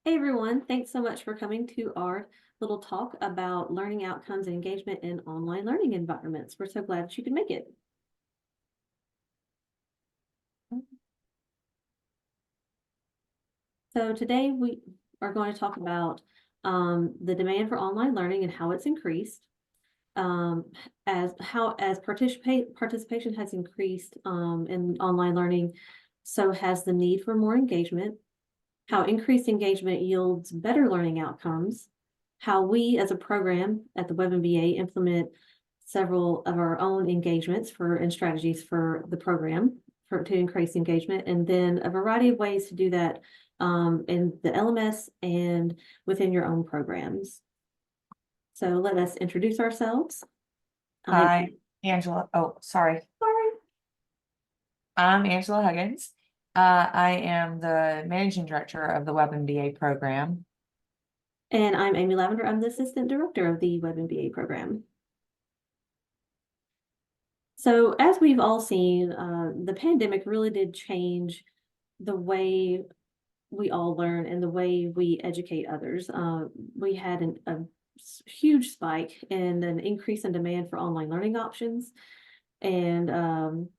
Hey everyone, thanks so much for coming to our little talk about learning outcomes and engagement in online learning environments. We're so glad that you could make it. So today we are going to talk about the demand for online learning and how it's increased. As participation has increased in online learning, so has the need for more engagement. How increased engagement yields better learning outcomes, how we as a program at the Web MBA implement several of our own engagements and strategies for the program to increase engagement, and then a variety of ways to do that in the LMS and within your own programs. So let us introduce ourselves. Hi, Angela. Oh, sorry. I'm Angela Huggins. I am the managing director of the Web MBA program. And I'm Amy Lavender. I'm the assistant director of the Web MBA program. So as we've all seen, the pandemic really did change the way we all learn and the way we educate others. We had a huge spike and an increase in demand for online learning options. And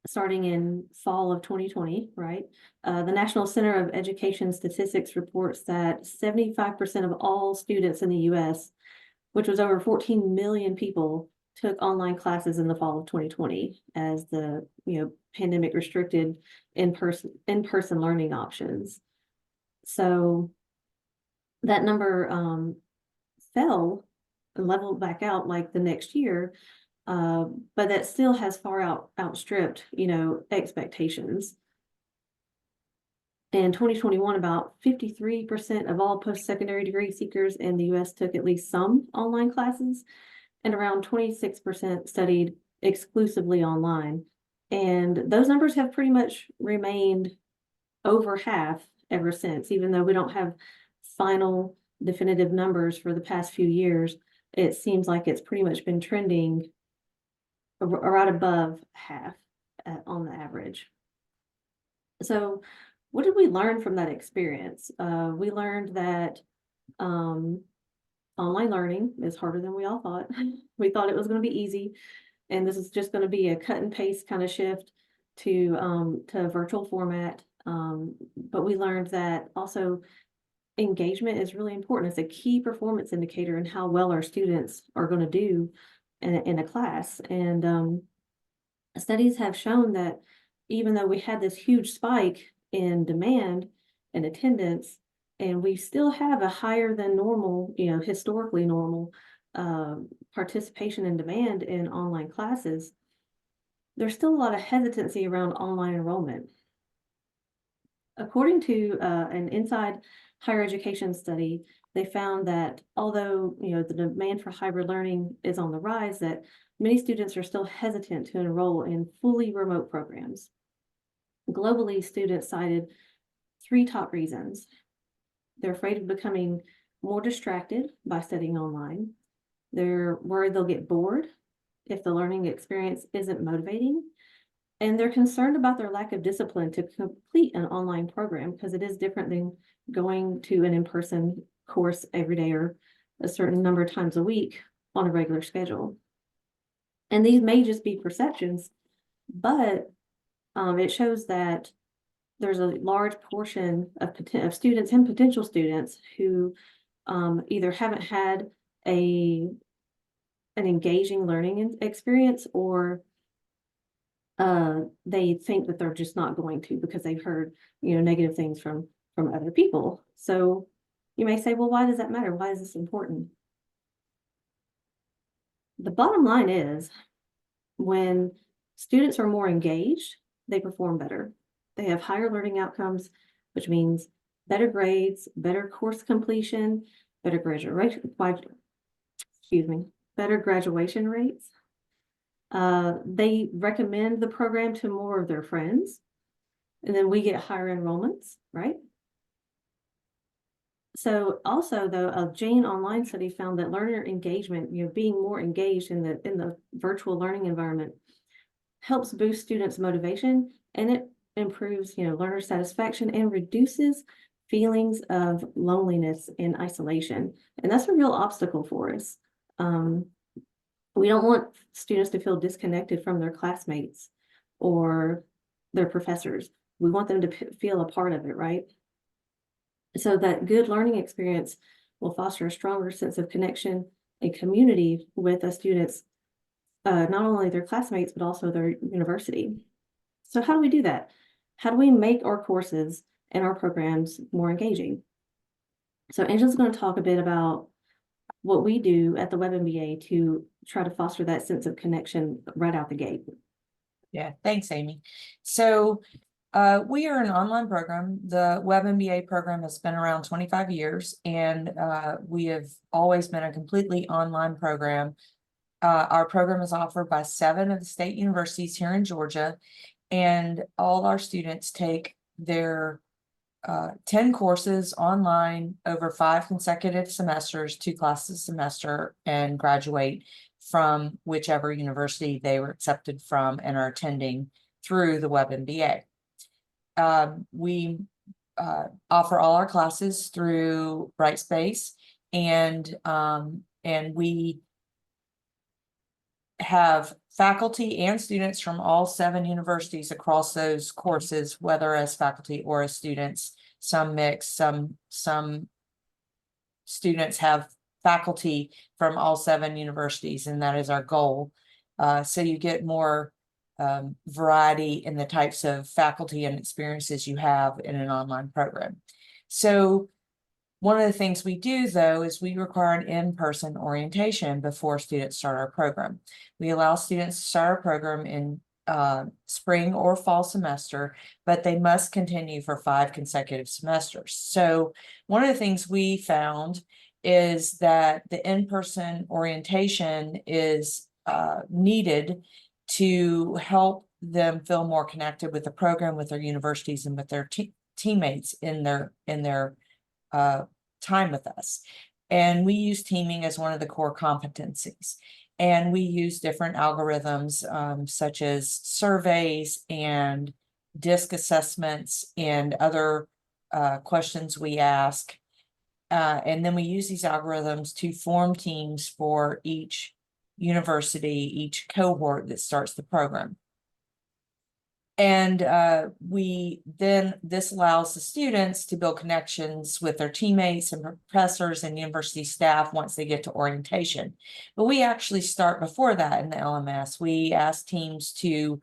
starting in fall of 2020, right? The National Center of Education Statistics reports that 75% of all students in the US, which was over 14 million people, took online classes in the fall of 2020 as the pandemic restricted in-person learning options. So that number fell and leveled back out like the next year, but that still has far outstripped expectations. In 2021, about 53% of all post-secondary degree seekers in the US took at least some online classes, and around 26% studied exclusively online. And those numbers have pretty much remained over half ever since, even though we don't have final definitive numbers for the past few years. It seems like it's pretty much been trending right above half on the average. So what did we learn from that experience? We learned that online learning is harder than we all thought. We thought it was going to be easy, and this is just going to be a cut and paste kind of shift to a virtual format. But we learned that also engagement is really important. It's a key performance indicator in how well our students are going to do in a class. And studies have shown that even though we had this huge spike in demand and attendance, and we still have a higher than normal, historically normal participation and demand in online classes, there's still a lot of hesitancy around online enrollment. According to an Inside Higher Education study, they found that although the demand for hybrid learning is on the rise, that many students are still hesitant to enroll in fully remote programs. Globally, students cited 3 top reasons. They're afraid of becoming more distracted by studying online. They're worried they'll get bored if the learning experience isn't motivating. And they're concerned about their lack of discipline to complete an online program, because it is different than going to an in-person course every day or a certain number of times a week on a regular schedule. And these may just be perceptions, but it shows that there's a large portion of students and potential students who either haven't had an engaging learning experience, or they think that they're just not going to because they've heard negative things from other people. So you may say, well, why does that matter? Why is this important? The bottom line is, when students are more engaged, they perform better. They have higher learning outcomes, which means better grades, better course completion, better graduation rates. They recommend the program to more of their friends, and then we get higher enrollments, right? So also, though, a Jane Online study found that learner engagement, being more engaged in the virtual learning environment, helps boost students' motivation, and it improves, learner satisfaction and reduces feelings of loneliness and isolation. And that's a real obstacle for us. We don't want students to feel disconnected from their classmates or their professors. We want them to feel a part of it, right? So that good learning experience will foster a stronger sense of connection and community with the students, not only their classmates, but also their university. So how do we do that? How do we make our courses and our programs more engaging? So Angela's going to talk a bit about what we do at the Web MBA to try to foster that sense of connection right out the gate. Yeah, thanks, Amy. So we are an online program. The Web MBA program has been around 25 years, and we have always been a completely online program. Our program is offered by 7 of the state universities here in Georgia, and all our students take their 10 courses online over 5 consecutive semesters, 2 classes a semester, and graduate from whichever university they were accepted from and are attending through the Web MBA. We offer all our classes through Brightspace, and we have faculty and students from all 7 universities across those courses, whether as faculty or as students. Some mix, some students have faculty from all 7 universities, and that is our goal. So you get more variety in the types of faculty and experiences you have in an online program. So one of the things we do, though, is we require an in-person orientation before students start our program. We allow students to start our program in spring or fall semester, but they must continue for 5 consecutive semesters. So one of the things we found is that the in-person orientation is needed to help them feel more connected with the program, with their universities, and with their teammates in their time with us. And we use teaming as one of the core competencies. And we use different algorithms, such as surveys and DISC assessments and other questions we ask. And then we use these algorithms to form teams for each university, each cohort that starts the program. And this allows the students to build connections with their teammates and professors and university staff once they get to orientation. But we actually start before that in the LMS. We ask teams to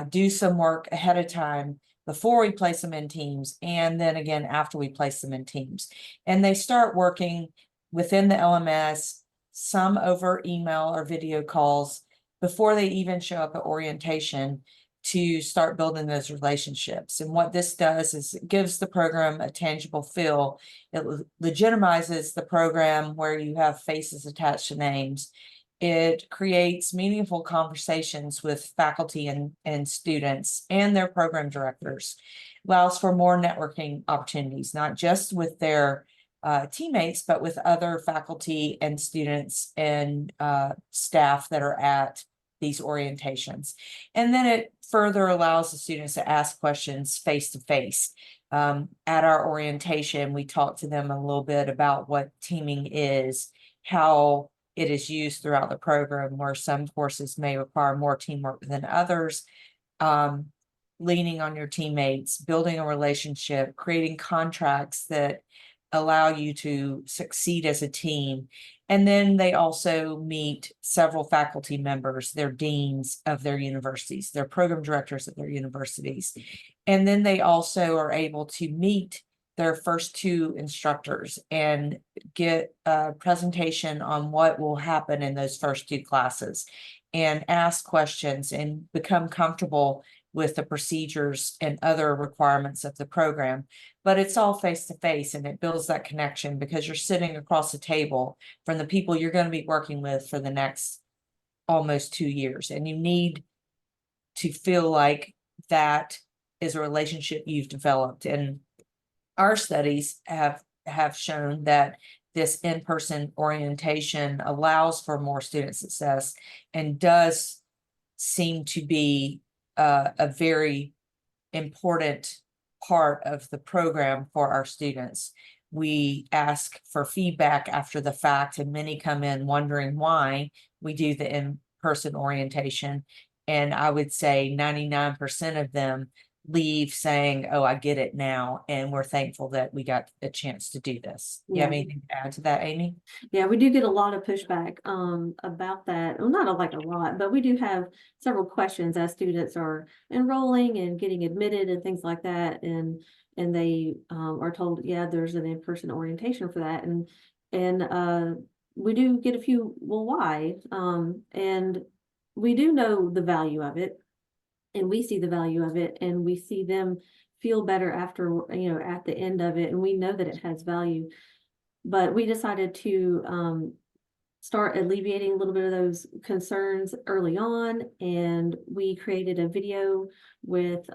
do some work ahead of time before we place them in teams, and then again after we place them in teams. And they start working within the LMS, some over email or video calls, before they even show up at orientation, to start building those relationships. And what this does is it gives the program a tangible feel. It legitimizes the program where you have faces attached to names. It creates meaningful conversations with faculty and students and their program directors. Allows for more networking opportunities, not just with their teammates, but with other faculty and students and staff that are at these orientations. And then it further allows the students to ask questions face to face. At our orientation, we talk to them a little bit about what teaming is, how it is used throughout the program, where some courses may require more teamwork than others, leaning on your teammates, building a relationship, creating contracts that allow you to succeed as a team. And then they also meet several faculty members, their deans of their universities, their program directors at their universities. And then they also are able to meet their first 2 instructors and get a presentation on what will happen in those first 2 classes, and ask questions and become comfortable with the procedures and other requirements of the program. But it's all face to face, and it builds that connection because you're sitting across the table from the people you're going to be working with for the next almost 2 years. And you need to feel like that is a relationship you've developed. And our studies have shown that this in-person orientation allows for more student success and does seem to be a very important part of the program for our students. We ask for feedback after the fact, and many come in wondering why we do the in-person orientation. And I would say 99% of them leave saying, oh, I get it now. And we're thankful that we got a chance to do this. You have Yeah. anything to add to that, Amy? Yeah, we do get a lot of pushback about that. Well, not like a lot, but we do have several questions as students are enrolling and getting admitted and things like that. And they are told, yeah, there's an in-person orientation for that. And we do get a few, well, why? And we do know the value of it, and we see the value of it, and we see them feel better after, at the end of it, and we know that it has value. But we decided to start alleviating a little bit of those concerns early on, and we created a video with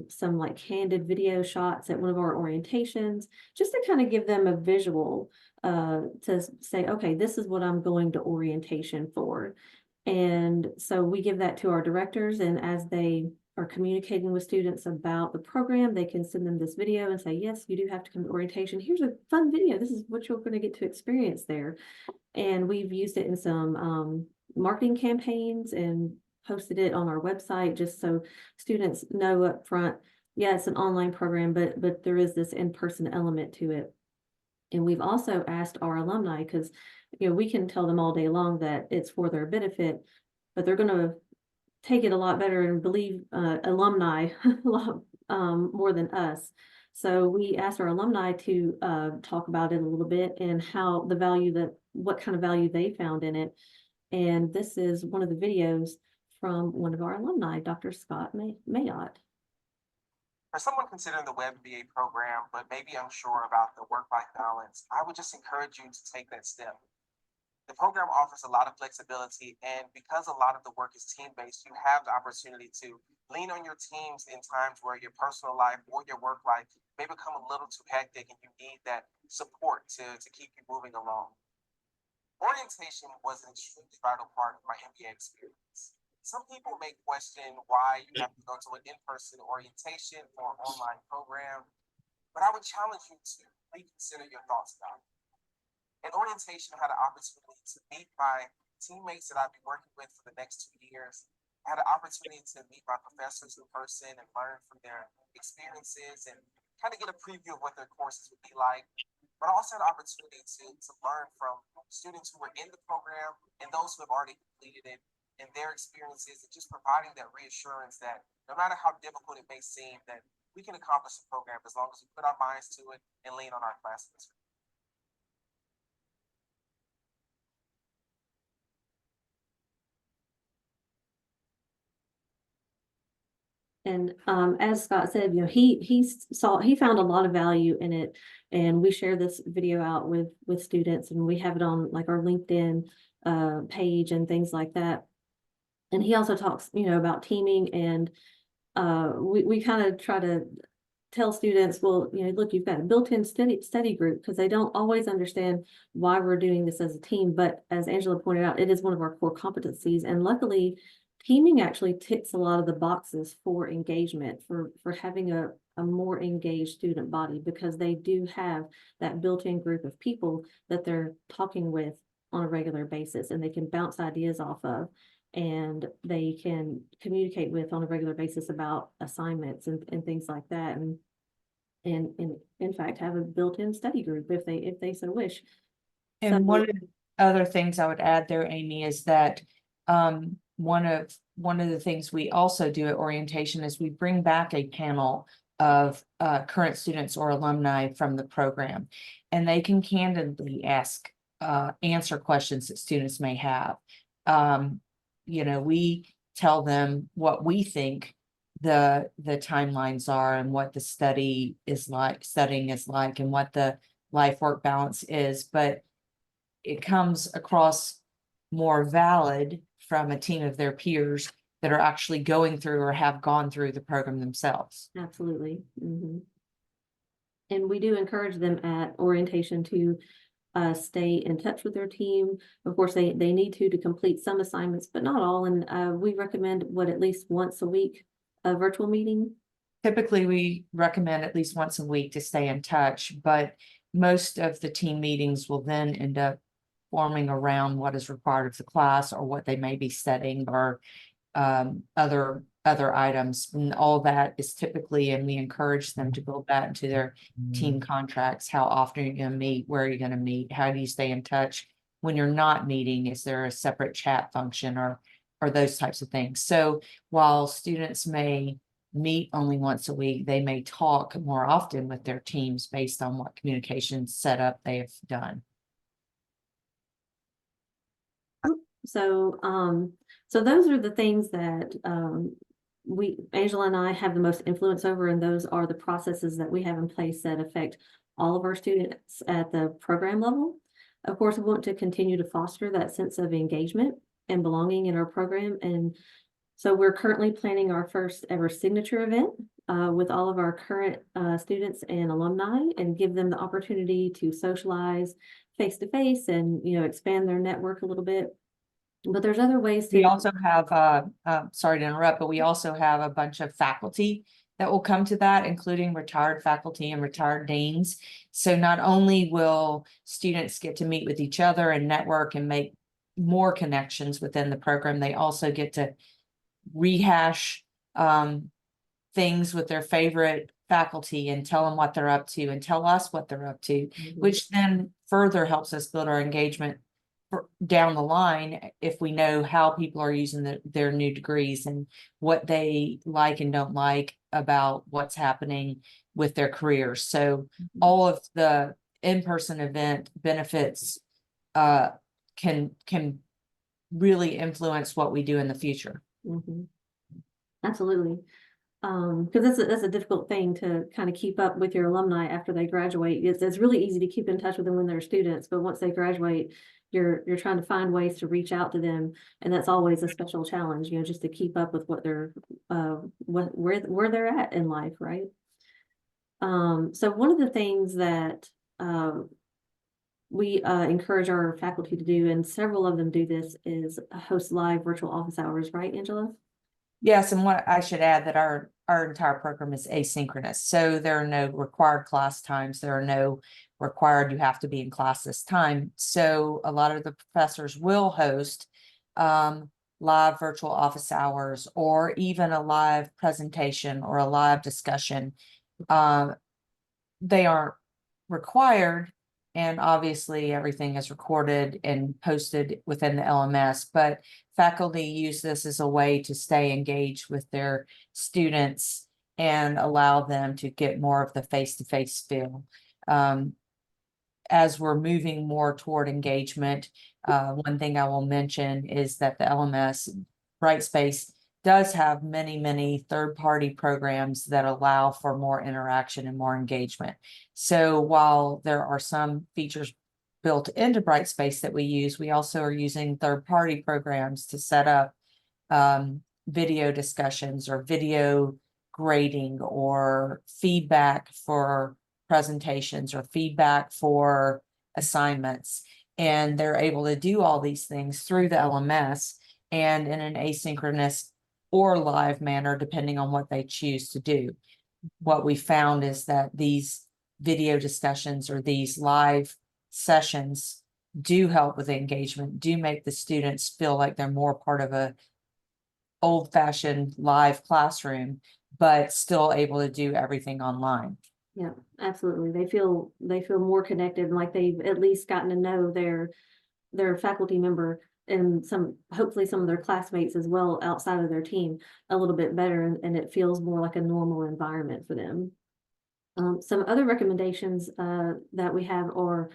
some like candid video shots at one of our orientations, just to kind of give them a visual to say, okay, this is what I'm going to orientation for. And so we give that to our directors, and as they are communicating with students about the program, they can send them this video and say, yes, you do have to come to orientation. Here's a fun video. This is what you're going to get to experience there. And we've used it in some marketing campaigns and posted it on our website, just so students know up front, yeah, it's an online program, but there is this in-person element to it. And we've also asked our alumni, because we can tell them all day long that it's for their benefit, but they're going to take it a lot better and believe alumni a lot more than us. So we asked our alumni to talk about it a little bit, and how the value, what kind of value they found in it. And this is one of the videos from one of our alumni, Dr. Scott Mayotte. For someone considering the Web MBA program, but maybe unsure about the work-life balance, I would just encourage you to take that step. The program offers a lot of flexibility, and because a lot of the work is team-based, you have the opportunity to lean on your teams in times where your personal life or your work life may become a little too hectic and you need that support to keep you moving along. Orientation was an extremely vital part of my MBA experience. Some people may question why you have to go to an in-person orientation for an online program, but I would challenge you to reconsider your thoughts about it. At orientation, I had an opportunity to meet my teammates that I'd be working with for the next 2 years. I had an opportunity to meet my professors in person and learn from their experiences and kind of get a preview of what their courses would be like. But I also had an opportunity to learn from students who were in the program and those who have already completed it, and their experiences, and just providing that reassurance that no matter how difficult it may seem, that we can accomplish the program as long as we put our minds to it and lean on our classmates. And as Scott said, he found a lot of value in it, and we share this video out with students, and we have it on like our LinkedIn page and things like that. And he also talks, about teaming, and we kind of try to tell students, well, look, you've got a built-in study group, because they don't always understand why we're doing this as a team. But as Angela pointed out, it is one of our core competencies, and luckily teaming actually ticks a lot of the boxes for engagement, for having a more engaged student body, because they do have that built-in group of people that they're talking with on a regular basis, and they can bounce ideas off of, and they can communicate with on a regular basis about assignments and things like that, and in fact have a built-in study group if they so wish. And one of the other things I would add there, Amy, is that one of the things we also do at orientation is we bring back a panel of current students or alumni from the program, and they can candidly answer questions that students may have. We tell them what we think the timelines are, and what the studying is like, and what the life work balance is, but it comes across more valid from a team of their peers that are actually going through or have gone through the program themselves. Absolutely. And we do encourage them at orientation to stay in touch with their team. Of course, they need to complete some assignments, but not all. And we recommend at least once a week a virtual meeting Typically, we recommend at least once a week to stay in touch, but most of the team meetings will then end up forming around what is required of the class or what they may be studying or other items. And all that is typically, and we encourage them to build that into their team contracts. How often are you going to meet? Where are you going to meet? How do you stay in touch when you're not meeting? Is there a separate chat function or those types of things? So while students may meet only once a week, they may talk more often with their teams based on what communication setup they have done. So, so those are the things that, Angela and I have the most influence over, and those are the processes that we have in place that affect all of our students at the program level. Of course, we want to continue to foster that sense of engagement and belonging in our program. And so we're currently planning our first ever signature event with all of our current students and alumni, and give them the opportunity to socialize face to face and, expand their network a little bit. But there's other ways to. We also have, sorry to interrupt, but we also have a bunch of faculty that will come to that, including retired faculty and retired deans. So not only will students get to meet with each other and network and make more connections within the program, they also get to rehash things with their favorite faculty and tell them what they're up to and tell us what they're up to, which then further helps us build our engagement down the line if we know how people are using their new degrees and what they like and don't like about what's happening with their careers. So all of the in-person event benefits can really influence what we do in the future. Absolutely. Because that's a difficult thing to kind of keep up with your alumni after they graduate. It's really easy to keep in touch with them when they're students, but once they graduate, you're trying to find ways to reach out to them, and that's always a special challenge, just to keep up with what they're where they're at in life, right? So one of the things that we encourage our faculty to do, and several of them do this, is host live virtual office hours, right, Angela? Yes, and what I should add that our entire program is asynchronous. So there are no required class times. There are no required you have to be in class this time. So a lot of the professors will host live virtual office hours, or even a live presentation or a live discussion. They aren't required, and obviously everything is recorded and posted within the LMS, but faculty use this as a way to stay engaged with their students and allow them to get more of the face-to-face feel. As we're moving more toward engagement, one thing I will mention is that the LMS Brightspace does have many third-party programs that allow for more interaction and more engagement. So while there are some features built into Brightspace that we use, we also are using third-party programs to set up video discussions or video grading or feedback for presentations or feedback for assignments. And they're able to do all these things through the LMS and in an asynchronous or live manner, depending on what they choose to do. What we found is that these video discussions or these live sessions do help with engagement, do make the students feel like they're more part of a old-fashioned live classroom, but still able to do everything online. Yeah, absolutely. They feel more connected, and like they've at least gotten to know their faculty member and hopefully some of their classmates as well outside of their team a little bit better, and it feels more like a normal environment for them. Some other recommendations that we have are,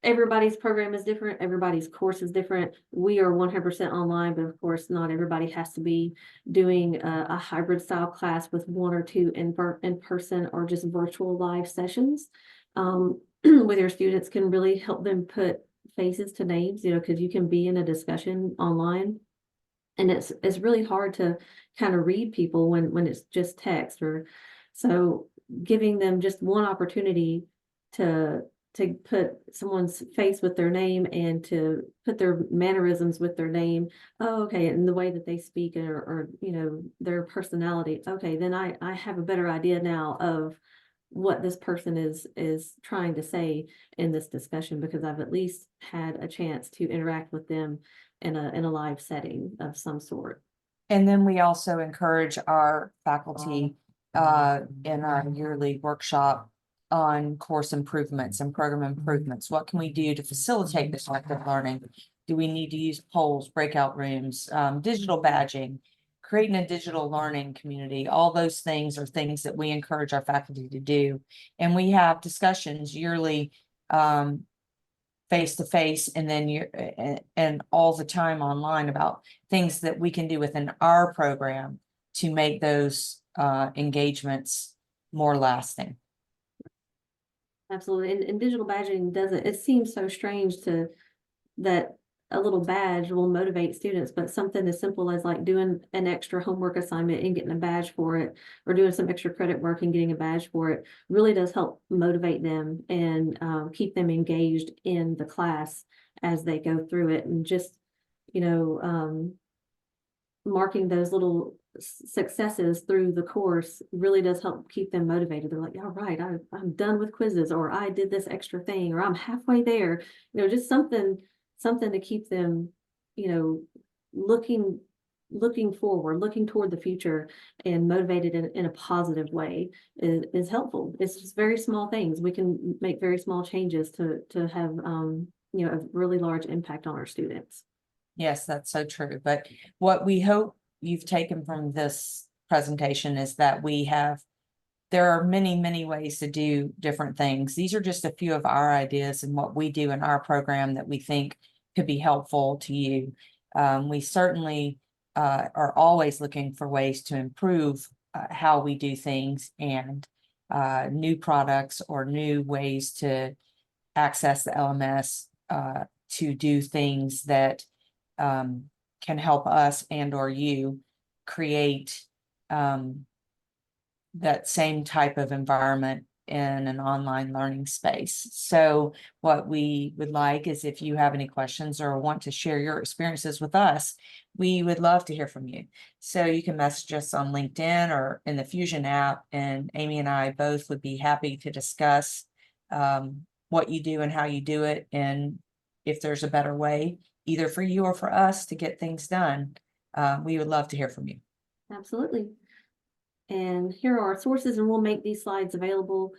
everybody's program is different. Everybody's course is different. We are 100% online, but of course not everybody has to be doing a hybrid style class with one or two in person or just virtual live sessions. With your students can really help them put faces to names, because you can be in a discussion online, and it's really hard to kind of read people when it's just text. Or so giving them just one opportunity to to put someone's face with their name and to put their mannerisms with their name. Oh, okay, and the way that they speak or you know, their personality. Okay, then I have a better idea now of what this person is trying to say in this discussion, because I've at least had a chance to interact with them in a live setting of some sort. And then we also encourage our faculty in our yearly workshop on course improvements and program improvements. What can we do to facilitate this type of learning? Do we need to use polls, breakout rooms, digital badging, creating a digital learning community? All those things are things that we encourage our faculty to do. And we have discussions yearly, face to face, and then and all the time online about things that we can do within our program to make those engagements more lasting. Absolutely. And digital badging doesn't, it seems so strange to that a little badge will motivate students, but something as simple as like doing an extra homework assignment and getting a badge for it, or doing some extra credit work and getting a badge for it, really does help motivate them and keep them engaged in the class as they go through it. And just, you know, marking those little successes through the course really does help keep them motivated. They're like, all right, I'm done with quizzes, or I did this extra thing, or I'm halfway there. You know, just something to keep them, you know, looking forward, looking toward the future, and motivated in a positive way is helpful. It's just very small things. We can make very small changes to have you know, a really large impact on our students. Yes, that's so true. But what we hope you've taken from this presentation is that there are many, many ways to do different things. These are just a few of our ideas and what we do in our program that we think could be helpful to you. We certainly are always looking for ways to improve how we do things, and new products or new ways to access the LMS to do things that can help us and or you create that same type of environment in an online learning space. So what we would like is, if you have any questions or want to share your experiences with us, we would love to hear from you. So you can message us on LinkedIn or in the Fusion app, and Amy and I both would be happy to discuss what you do and how you do it, and if there's a better way, either for you or for us, to get things done. We would love to hear from you. Absolutely. And here are our sources, and we'll make these slides available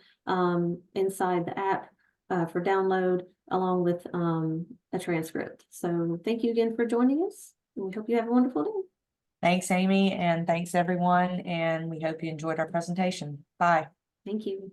inside the app for download, along with a transcript. So thank you again for joining us, and we hope you have a wonderful day. Thanks, Amy, and thanks everyone, and we hope you enjoyed our presentation. Bye. Thank you.